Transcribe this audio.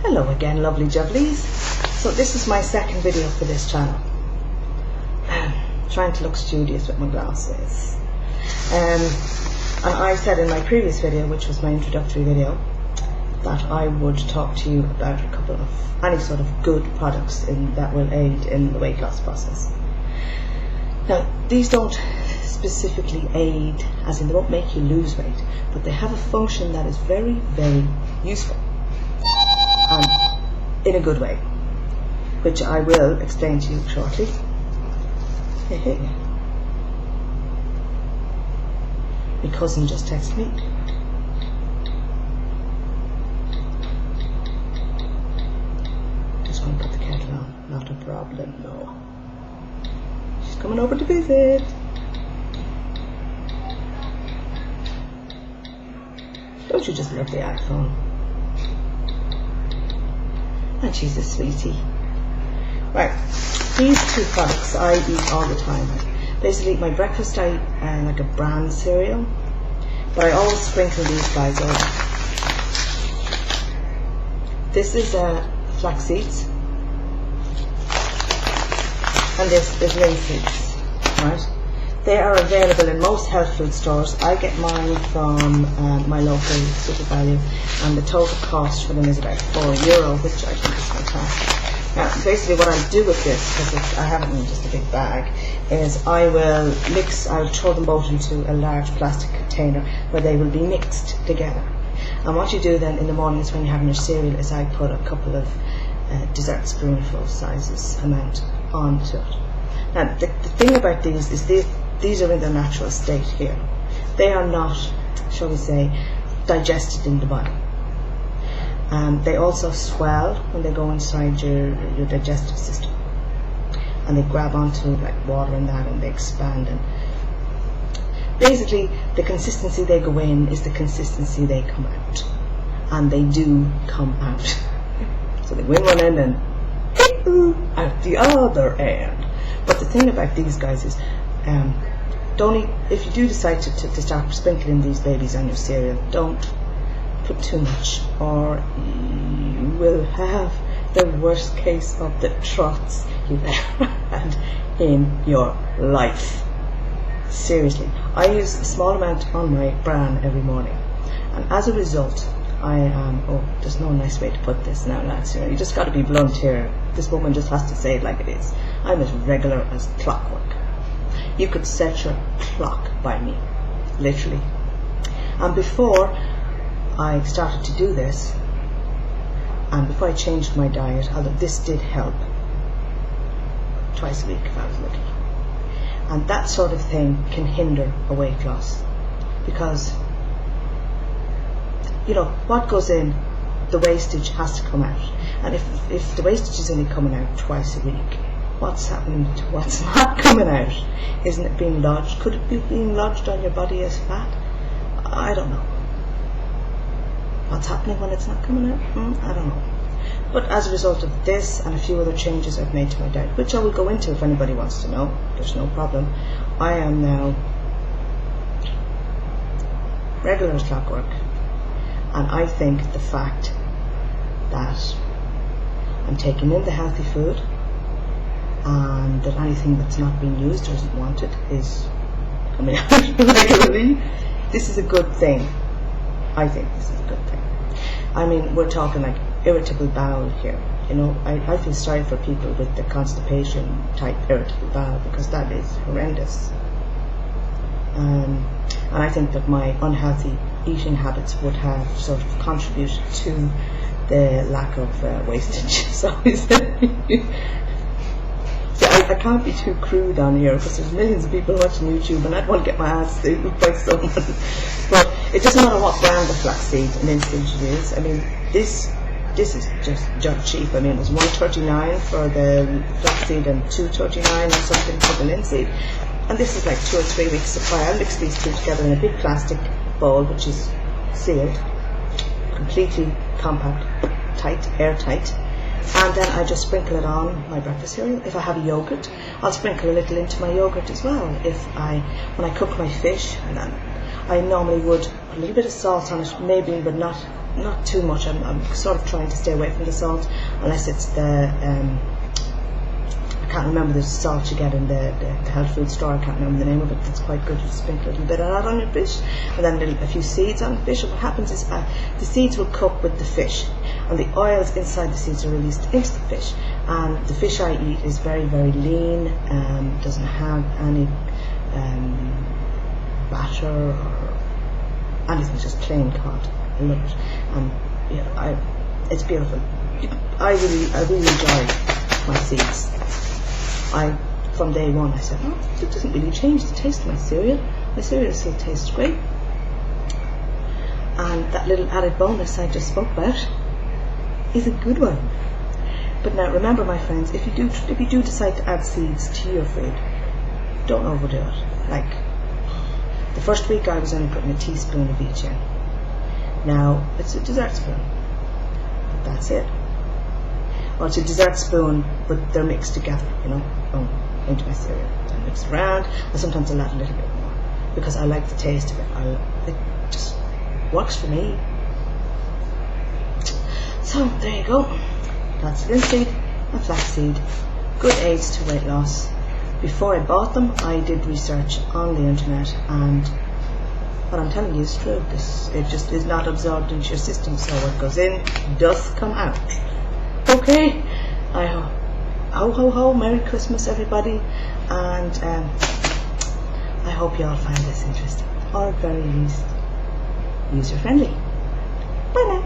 Hello again, lovely juvelies. So this is my second video for this channel. Trying to look studious with my glasses. And I said in my previous video, which was my introductory video, that I would talk to you about a couple of any sort of good products that will aid in the weight loss process. Now, these don't specifically aid, as in they won't make you lose weight, but they have a function that is very, very useful. In a good way, which I will explain to you shortly. My cousin just texted me. Just want to put the kettle on, not a problem, no. She's coming over to visit. Don't you just love the iPhone? And she's a sweetie. Right, these two products I eat all the time. Basically, my breakfast I like a bran cereal, but I always sprinkle these guys over. This is flax seeds, and this is linseeds. Right, they are available in most health food stores. I get mine from my local Super Value, and the total cost for them is about €4, which I think is fantastic. Now, basically what I'll do with this, because I have it in just a big bag, is I'll throw them both into a large plastic container where they will be mixed together. And what you do then in the mornings when you're having your cereal is I put a couple of dessert spoonful sizes amount onto it. Now, the thing about these is these are in their natural state here. They are not, shall we say, digested in the body. They also swell when they go inside your digestive system, and they grab onto like water and that, and they expand. And basically, the consistency they go in is the consistency they come out, and they do come out. So they go in one end and out the other end. But the thing about these guys is, don't eat, if you do decide to start sprinkling these babies on your cereal, don't put too much, or you will have the worst case of the trots you've ever had in your life. Seriously, I use a small amount on my bran every morning, and as a result I am, there's no nice way to put this now, lads, you just got to be blunt here. This woman just has to say it like it is. I'm as regular as clockwork. You could set your clock by me, literally. And before I started to do this, and before I changed my diet, although this did help, twice a week if I was lucky, and that sort of thing can hinder a weight loss, because what goes in, the wastage has to come out, and if the wastage is only coming out twice a week, what's happening to what's not coming out? Isn't it being lodged? Could it be being lodged on your body as fat? I don't know. What's happening when it's not coming out? I don't know. But as a result of this and a few other changes I've made to my diet, which I will go into if anybody wants to know, there's no problem, I am now regular as clockwork. And I think the fact that I'm taking in the healthy food, and that anything that's not being used or isn't wanted is coming out regularly, this is a good thing. I think this is a good thing. I mean, we're talking like irritable bowel here. I feel sorry for people with the constipation type irritable bowel, because that is horrendous. And I think that my unhealthy eating habits would have sort of contributed to the lack of wastage. So I can't be too crude on here, because there's millions of people watching YouTube, and I don't want to get my ass sued by someone. But it doesn't matter what brand of flaxseed and linseed you use. I mean, this is just dirt cheap. I mean, it was $1.39 for the flaxseed and $2.39 or something for the linseed. And this is like 2 or 3 weeks supply. I'll mix these two together in a big plastic bowl, which is sealed, completely compact, tight, airtight. And then I just sprinkle it on my breakfast cereal. If I have a yogurt, I'll sprinkle a little into my yogurt as well. When I cook my fish, and then I normally would put a little bit of salt on it, maybe, but not not too much. I'm sort of trying to stay away from the salt, unless it's the I can't remember the salt you get in the health food store. I can't remember the name of it. It's quite good. You sprinkle a little bit of that on your fish, and then a few seeds on the fish. And what happens is the seeds will cook with the fish, and the oils inside the seeds are released into the fish. And the fish I eat is very, very lean. Doesn't have any batter or anything. Just plain cod. I love it. Yeah, it's beautiful. I really enjoy my seeds. From day one, I said, oh, it doesn't really change the taste of my cereal. My cereal still tastes great. And that little added bonus I just spoke about is a good one. But now remember, my friends, if you do decide to add seeds to your food, don't overdo it. Like the first week, I was only putting a teaspoon of each in. Now it's a dessert spoon. But that's it. Or it's a dessert spoon, but they're mixed together, into my cereal. I mix it around, and sometimes I'll add a little bit more because I like the taste of it. It just works for me. So there you go. That's linseed and flaxseed. Good aids to weight loss. Before I bought them, I did research on the internet, and what I'm telling you is true. It just is not absorbed into your system, so what goes in does come out. Okay, I hope. Ho ho ho, Merry Christmas everybody, and I hope you all find this interesting, or at very least user friendly. Bye now.